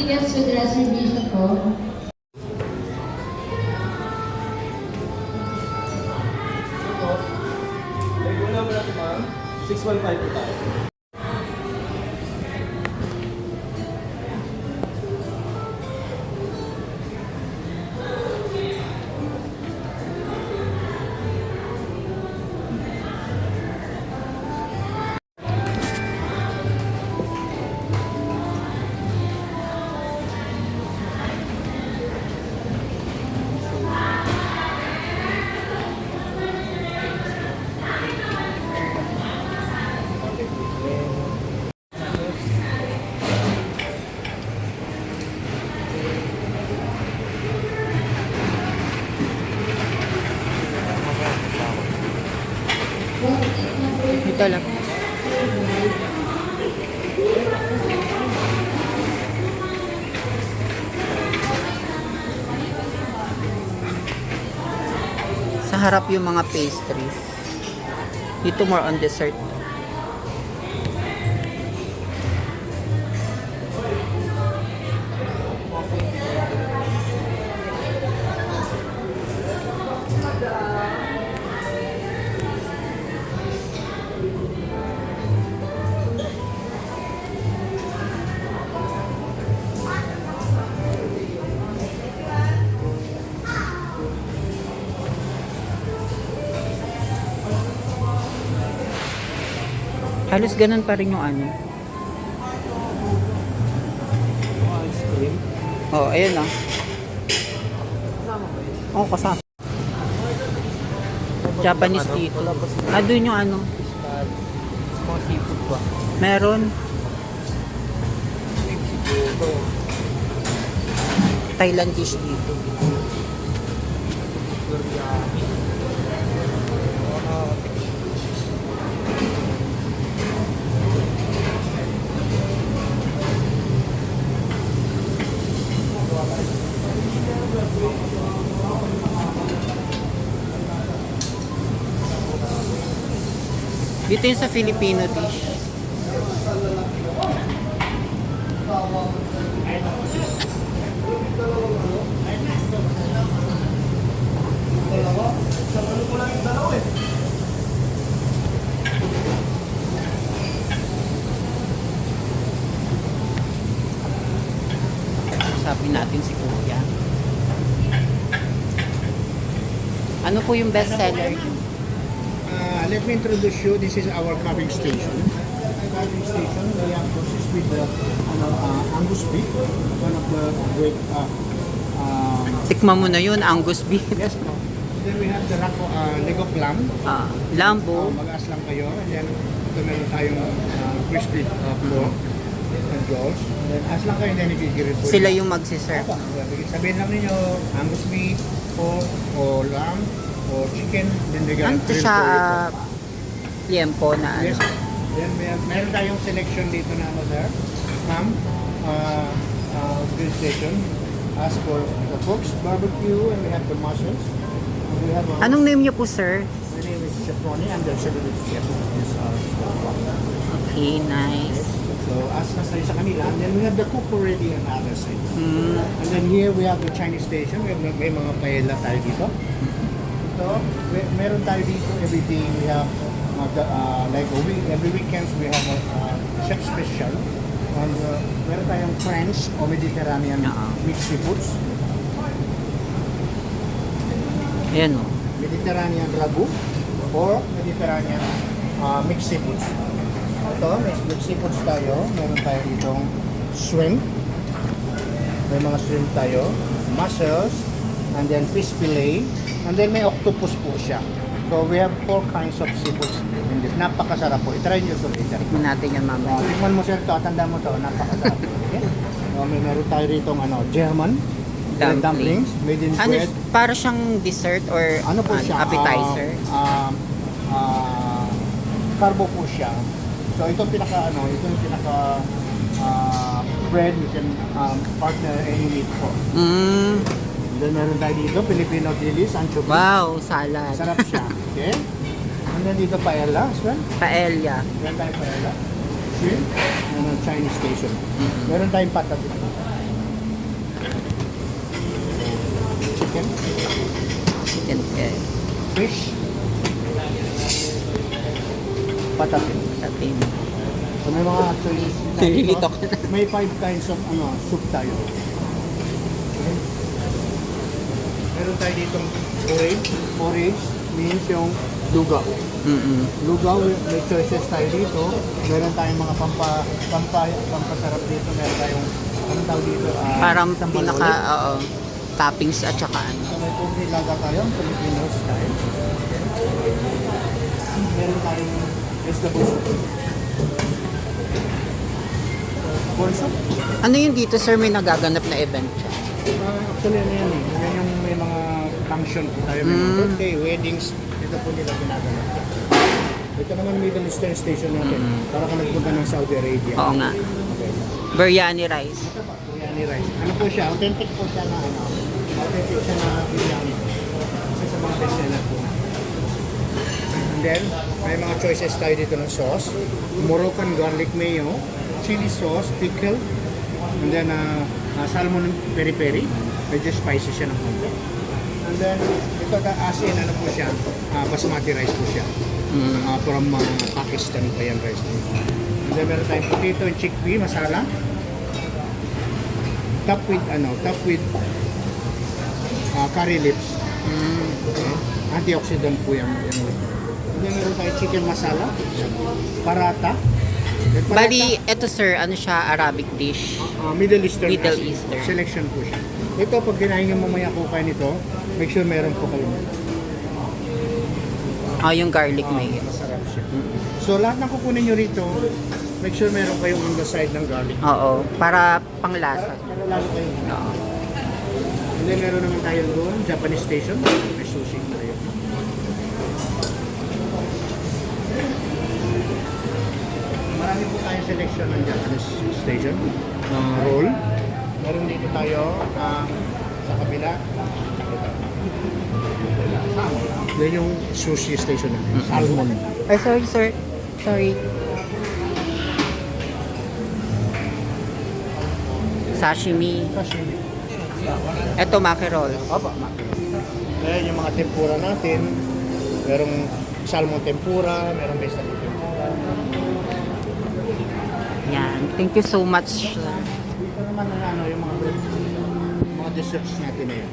Yes, with reservation po. Regular mo natin ma'am, 615 po tayo. Ito lang. Sa harap yung mga pastries. Dito more on dessert. Halos ganun pa rin yung ano. Ice cream. Oh, ayun lang. Oh, kasama. Japanese dito. Ah, dun yung ano. Mga seafood ba? Meron. Thailand dish dito. Dito yung sa Filipino dish. Usapin natin si Kuya. Ano po yung best seller? Let me introduce you. This is our carving station. Carving station. We have consists with the Angus beef, one of the great. Tikman mo na yun, Angus beef. Yes, po. Then we have the Lego lamb. Lambo. Mag-aas lang kayo. And then ito meron tayong crispy pork and jaws. And then as lang kayo, then i-girit po. Sila yung magsiserve. Sabihin lang ninyo, Angus beef, pork, o lamb, o chicken. Then they got Ano grill siya, for you. liempo na ano? Yes. Then meron tayong selection dito na ano sir. Ma'am, grill station. As for the pork's barbecue and we have the mussels. We have Anong name niyo po, sir? my name is Chef Ronnie. I'm the executive chef of this Okay, nice. So as na sa kanila, and then we have the cook already on the other side. Mm. And then here we have the Chinese station. May mga paella tayo dito. dito, meron tayo dito every day we have like a week, every weekends we have a chef special. And meron tayong French o Mediterranean mixed seafoods. Ayan o. Mediterranean ragu or Mediterranean mixed seafoods. Ito, may mixed seafoods tayo. Meron tayo ditong shrimp. May mga shrimp tayo. Mussels. And then fish fillet. And then may octopus po siya. So we have 4 kinds of seafoods in this. Napakasarap po. I-try nyo ito later. Tikman natin yan mamaya. Tikman mo sir ito. Tanda mo ito. Napakasarap. Okay? Meron tayo ditong German. Dumplings. Made in Ano, bread. para siyang dessert or Ano po siya? appetizer? Carbo po siya. So ito pinaka ito yung pinaka bread you can partner any meat po. Mm. Then meron tayo dito Filipino dilis, anchovy. Wow, salad. Sarap siya. Okay? And then dito paella as well. Paella. Meron tayong paella. Shrimp. And Chinese station. Meron tayong patat. Chicken. Chicken head. Fish. Patatin. Tatin. So may mga choices tayo Nililito dito. ka na. May 5 kinds of soup tayo. Okay. Meron tayo ditong porridge. Porridge means yung lugaw. Lugaw, may choices tayo dito. Meron tayong mga pampasarap dito. Meron tayong, ano tawag dito? Parang isang pinaka, balot. oo, toppings at saka ano. So may poke laga tayo, Filipino style. Meron tayong vegetable soup. Corn soup. Ano yung dito, sir? May nagaganap na event siya? Actually, ano yan eh. Yan yung may mga function po tayo. May mga birthday, weddings. Ito po nila ginagawa. Ito naman Middle Eastern Station natin. Para ka nagpunta ng Saudi Arabia. Oo nga. Okay. Biryani rice. Ito pa, biryani rice. Ano po siya? Authentic po siya na authentic siya na biryani. Kasi sa mga bestseller po. And then, may mga choices tayo dito ng sauce. Moroccan garlic mayo, chili sauce, pickle, and then salmon peri-peri. Medyo spicy siya ng konti. And then, ito as in, ano po siya, basmati rice po siya. From Pakistan pa yan rice. And then, meron tayong potato and chickpea, masala. Top with curry leaves. Okay. Antioxidant po yan. And then, meron tayong chicken masala, parata. Bali, eto sir, ano siya, Arabic dish. Middle Eastern. Middle Asia. Eastern. Selection po siya. Ito, pag kinain nyo mamaya po kayo nito, make sure meron po kayo. Yung garlic mayo. Masarap siya. So, lahat ng kukunin nyo rito, make sure meron kayong on the side ng garlic. Oo, para panglasa. Pero lalo kayo. Oo. And then, meron naman tayo doon, Japanese station. May sushi tayo. Marami po tayong selection ng Japanese station. Roll. Meron dito tayo sa kabila. Yan yung sushi station natin. Salmon. Ay, sorry sir. Sorry. Sashimi. Sashimi. Eto, mackerel. Opo, ayan yung mga tempura natin. Merong salmon tempura, merong vegetable tempura. Yan. Thank you so much. Dito naman ang yung mga desserts natin na yan.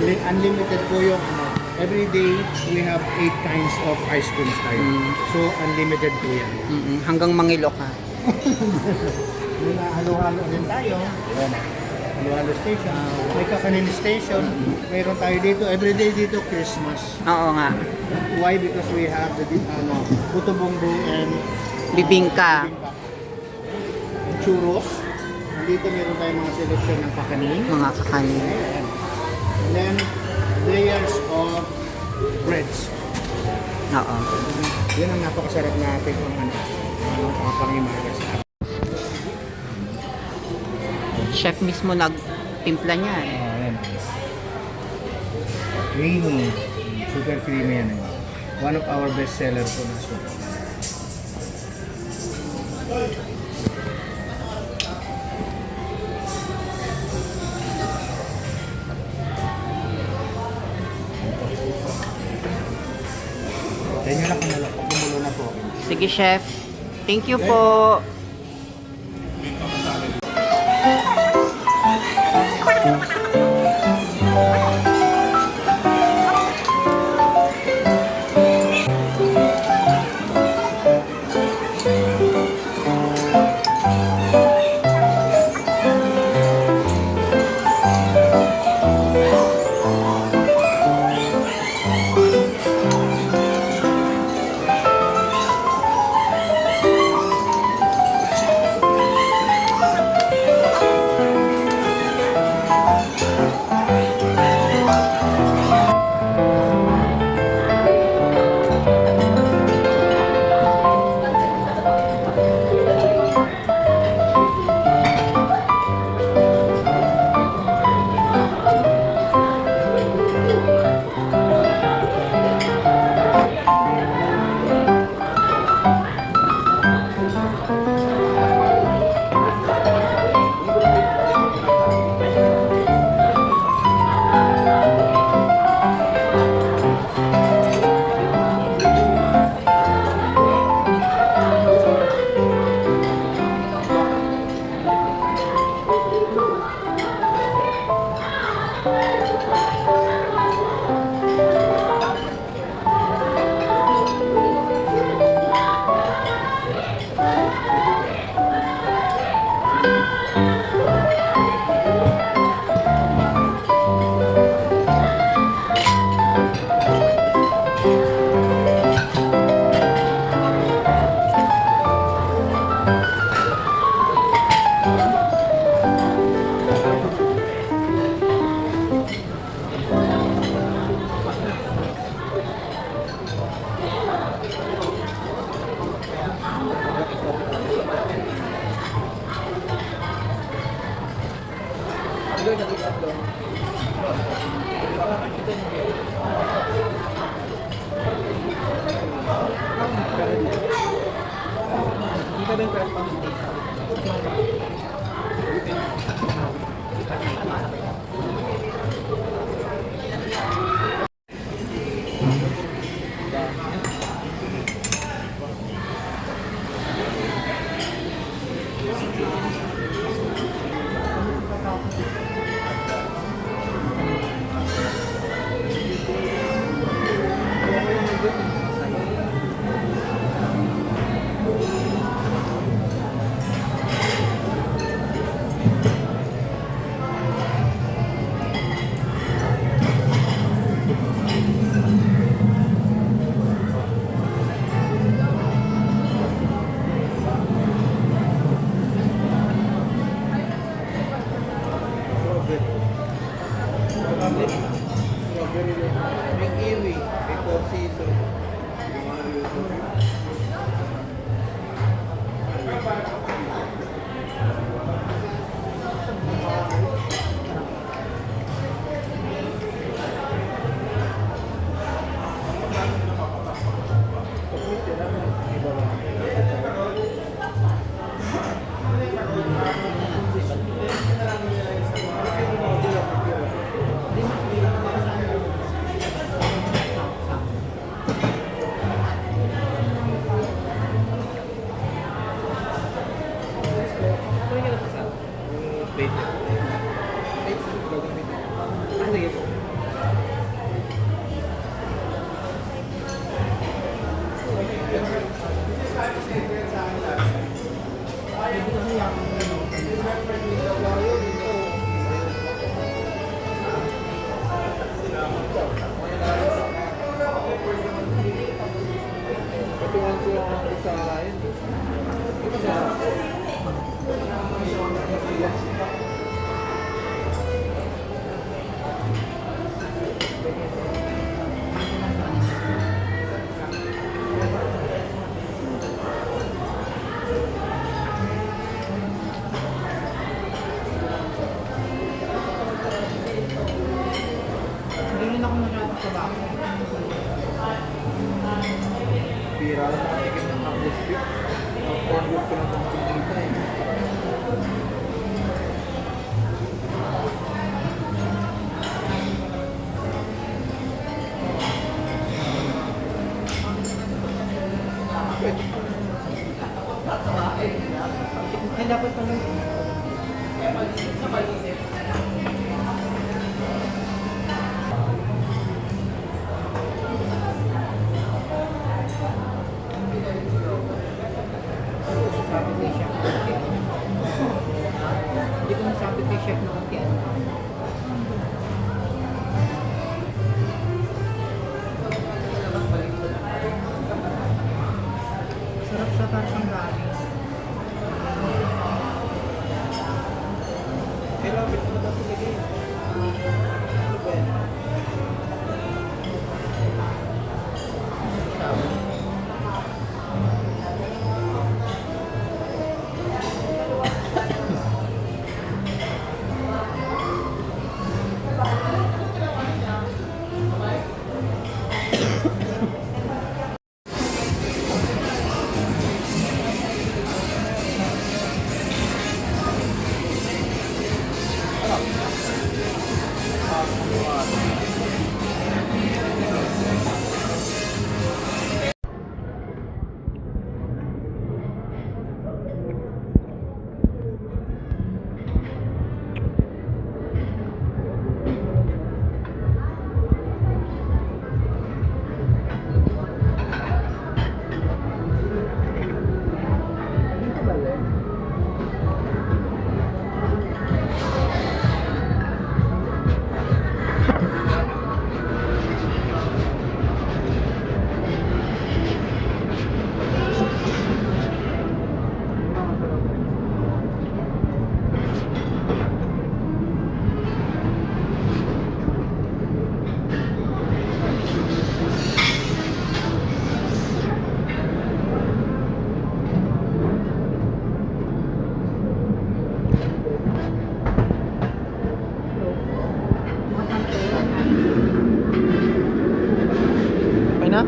Unlimited po yung every day we have 8 kinds of ice creams tayo. So unlimited po yan. Hanggang mangilo ka. May halo-halo din tayo. Ayan. Halo-halo station. May kakanin station. Mayroon tayo dito. Every day dito Christmas. Oo nga. Why? Because we have the puto bongbong and Bibingka. churros. Dito meron tayong mga selection ng kakanin. Mga kakanin. And then, layers of breads. Oo. Yan ang napakasarap na ating pangimagas. Chef mismo nagtimpla niya. Ayan. Creamy. Super creamy yan. One of our best seller po na soup. Yan nyo lang kung ano, pag kumulo na po. Sige, chef. Thank you po. Ay, dapat pala. Sabi kay Chef na kaya. Hindi ko nasabi kay Chef na kaya. Sarap siya parang gabi. Pero, bit mo na daw pinigay. Ano ba yan? Okay na?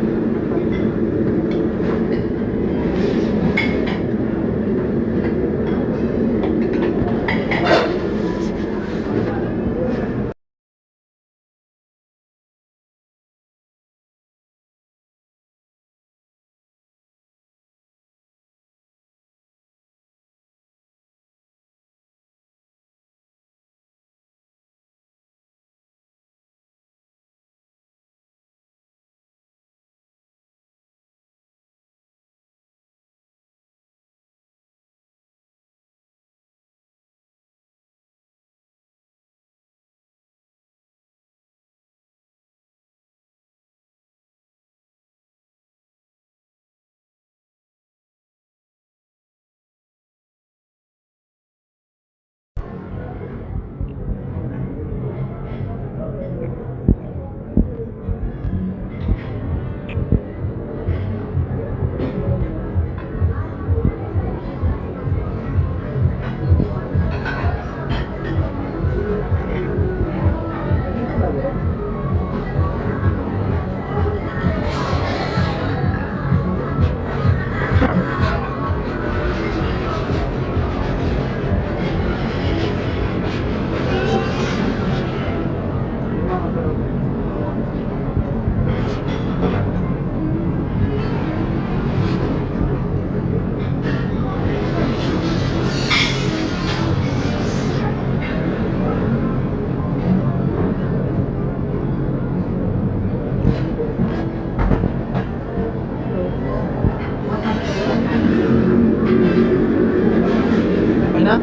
Okay na?